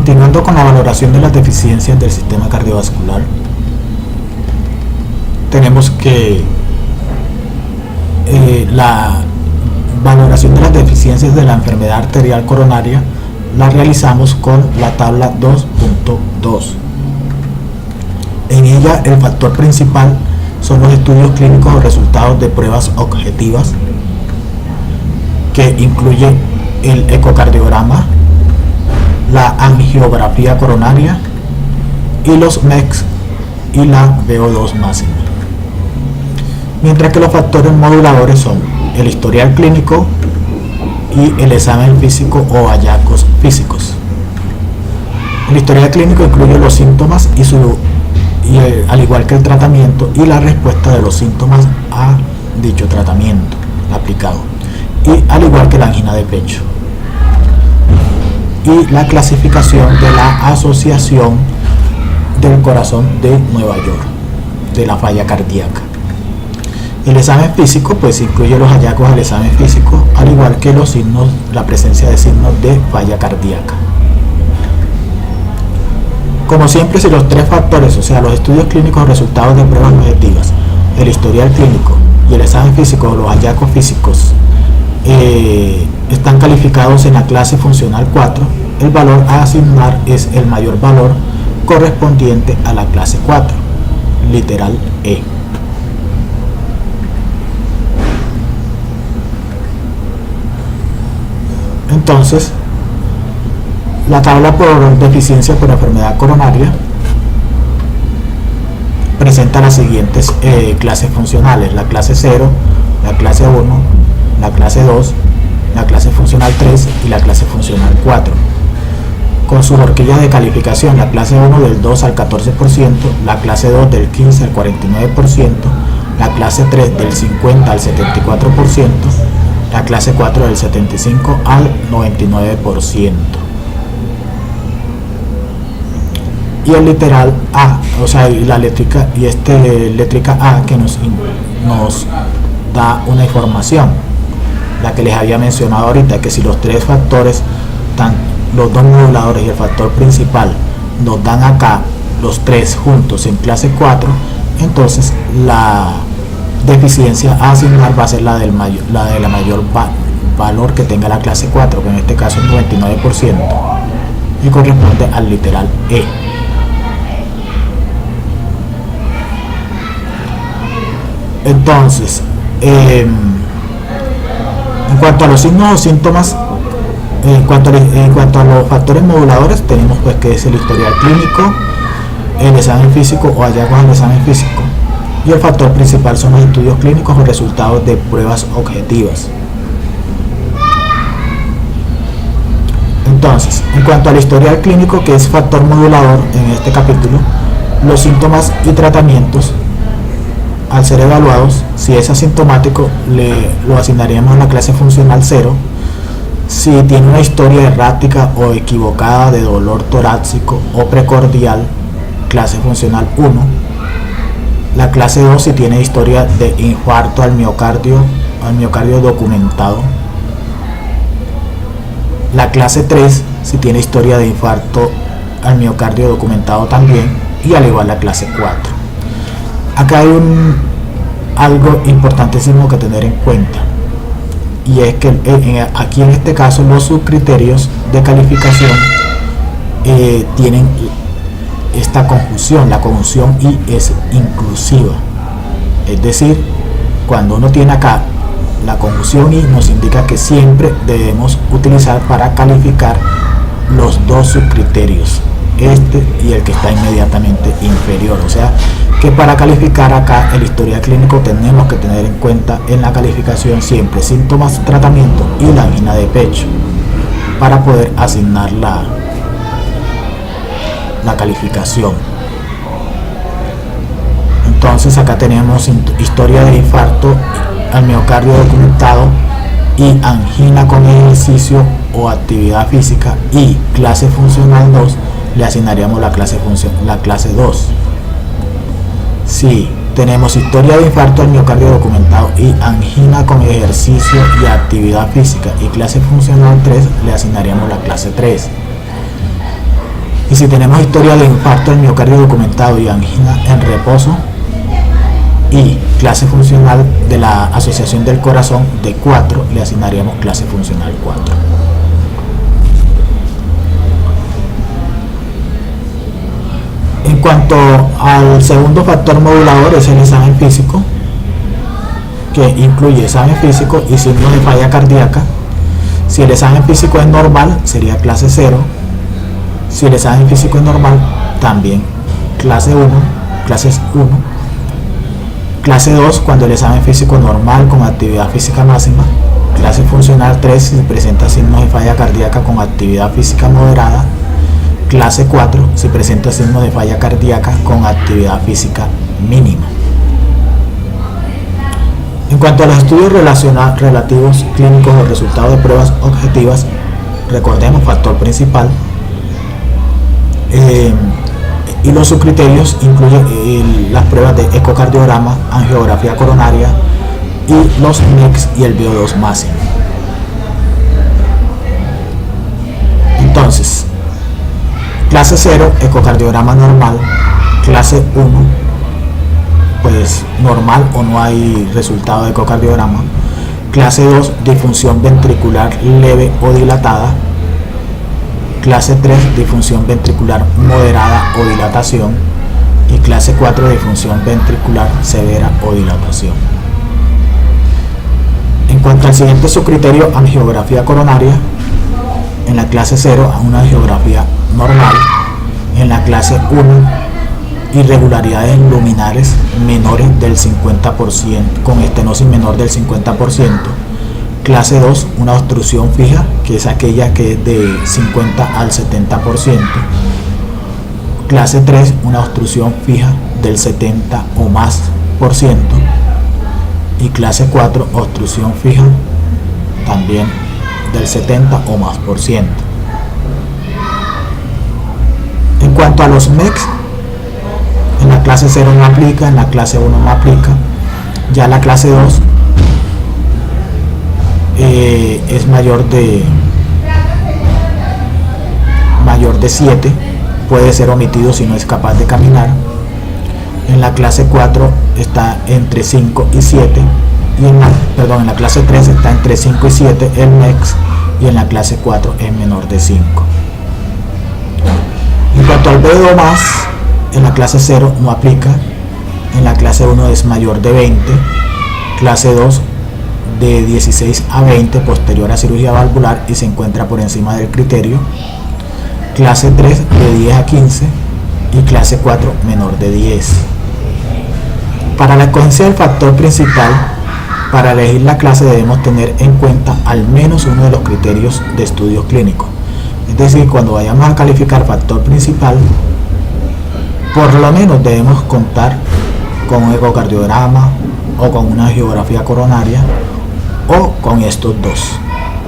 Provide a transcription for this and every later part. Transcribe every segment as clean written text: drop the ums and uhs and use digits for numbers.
Continuando con la valoración de las deficiencias del sistema cardiovascular, tenemos que la valoración de las deficiencias de la enfermedad arterial coronaria la realizamos con la tabla 2.2. En ella el factor principal son los estudios clínicos o resultados de pruebas objetivas, que incluye el ecocardiograma, la angiografía coronaria y los MECs y la VO2 máxima. Mientras que los factores moduladores son el historial clínico y el examen físico o hallazgos físicos. El historial clínico incluye los síntomas al igual que el tratamiento y la respuesta de los síntomas a dicho tratamiento aplicado, y al igual que la angina de pecho, y la clasificación de la Asociación del Corazón de Nueva York de la falla cardíaca. El examen físico pues incluye los hallazgos del examen físico, al igual que los signos, la presencia de signos de falla cardíaca. Como siempre, si los tres factores, o sea, los estudios clínicos o resultados de pruebas objetivas, el historial clínico y el examen físico o los hallazgos físicos están calificados en la clase funcional 4, el valor a asignar es el mayor valor correspondiente a la clase 4, literal E. Entonces, la tabla por deficiencia por enfermedad coronaria presenta las siguientes clases funcionales: la clase 0, la clase 1, la clase 2, la clase funcional 3 y la clase funcional 4. Con sus horquillas de calificación: la clase 1 del 2 al 14%, la clase 2 del 15 al 49%, la clase 3 del 50 al 74%, la clase 4 del 75 al 99%. Y el literal A, o sea, la létrica A que nos da una información, la que les había mencionado ahorita, que si los tres factores, los dos moduladores y el factor principal, nos dan acá los tres juntos en clase 4, entonces la deficiencia a asignar va a ser la de la mayor valor que tenga la clase 4, que en este caso es 99%, y corresponde al literal E. Entonces, en cuanto a los signos o síntomas, en cuanto a los factores moduladores, tenemos pues que es el historial clínico, el examen físico o hallazgos del examen físico, y el factor principal son los estudios clínicos o resultados de pruebas objetivas. Entonces, en cuanto al historial clínico, que es factor modulador en este capítulo, los síntomas y tratamientos al ser evaluados, si es asintomático, lo asignaríamos a la clase funcional 0. Si tiene una historia errática o equivocada de dolor torácico o precordial, clase funcional 1. La clase 2 si tiene historia de infarto al miocardio documentado. La clase 3 si tiene historia de infarto al miocardio documentado también, y al igual la clase 4. Acá hay algo importantísimo que tener en cuenta, y es que aquí en este caso los subcriterios de calificación tienen esta conjunción, la conjunción y es inclusiva, es decir, cuando uno tiene acá la conjunción y nos indica que siempre debemos utilizar para calificar los dos subcriterios, este y el que está inmediatamente inferior. O sea que para calificar acá el historial clínico tenemos que tener en cuenta en la calificación siempre síntomas, tratamiento y la angina de pecho para poder asignar la calificación. Entonces acá tenemos historia de infarto al miocardio documentado y angina con ejercicio o actividad física, y clase funcional 2 le asignaríamos la clase 2. Si tenemos historia de infarto al miocardio documentado y angina con ejercicio y actividad física y clase funcional 3, le asignaríamos la clase 3. Y si tenemos historia de infarto del miocardio documentado y angina en reposo y clase funcional de la asociación del corazón de 4, le asignaríamos clase funcional 4. En cuanto al segundo factor modulador, es el examen físico, que incluye examen físico y signo de falla cardíaca. Si el examen físico es normal, sería clase 0. Si el examen físico es normal, también clase 1, clases 1. Clase 2, cuando el examen físico normal con actividad física máxima. Clase funcional 3, si presenta signos de falla cardíaca con actividad física moderada. Clase 4, si presenta signos de falla cardíaca con actividad física mínima. En cuanto a los estudios relativos clínicos o resultados de pruebas objetivas, recordemos factor principal, y los subcriterios incluyen las pruebas de ecocardiograma, angiografía coronaria y los MECs y el VO2 máximo. Entonces, clase 0, ecocardiograma normal. Clase 1, pues normal o no hay resultado de ecocardiograma. Clase 2, disfunción ventricular leve o dilatada. Clase 3, disfunción ventricular moderada o dilatación. Y clase 4, disfunción ventricular severa o dilatación. En cuanto al siguiente subcriterio, angiografía coronaria, en la clase 0, una angiografía normal. En la clase 1, irregularidades luminares menores del 50%, con estenosis menor del 50%. Clase 2, una obstrucción fija, que es aquella que es de 50 al 70%. Clase 3, una obstrucción fija del 70 o más por ciento. Y clase 4, obstrucción fija también del 70 o más por ciento. En cuanto a los MECs, en la clase 0 no aplica, en la clase 1 no aplica. Ya la clase 2 es mayor de 7, puede ser omitido si no es capaz de caminar. En la clase 4 está entre 5 y 7, y en la clase 3 está entre 5 y 7 el MECs, y en la clase 4 es menor de 5. En cuanto al VO2 más, en la clase 0 no aplica, en la clase 1 es mayor de 20, clase 2 de 16 a 20 posterior a cirugía valvular y se encuentra por encima del criterio, clase 3 de 10 a 15 y clase 4 menor de 10. Para la escogencia del factor principal, para elegir la clase debemos tener en cuenta al menos uno de los criterios de estudios clínicos. Es decir, cuando vayamos a calificar factor principal, por lo menos debemos contar con un ecocardiograma o con una angiografía coronaria o con estos dos,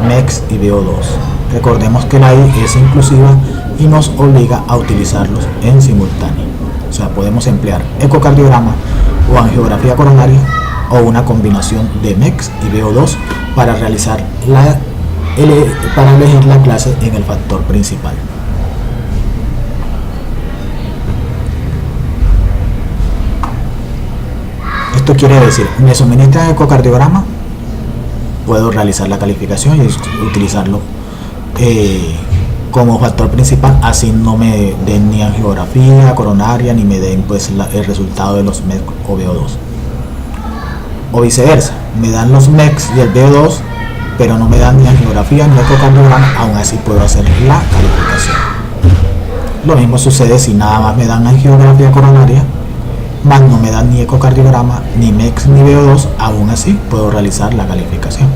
MECs y VO2. Recordemos que la I es inclusiva y nos obliga a utilizarlos en simultáneo. O sea, podemos emplear ecocardiograma o angiografía coronaria o una combinación de MECs y VO2 para realizar para elegir la clase en el factor principal. Esto quiere decir, me suministran ecocardiograma, puedo realizar la calificación y utilizarlo como factor principal, así no me den ni angiografía coronaria ni me den pues el resultado de los MECs o VO2. O viceversa, me dan los MECs y el VO2, pero no me dan ni angiografía ni ecocardiograma, aún así puedo hacer la calificación. Lo mismo sucede si nada más me dan angiografía coronaria, más no me dan ni ecocardiograma, ni MECs ni VO2, aún así puedo realizar la calificación.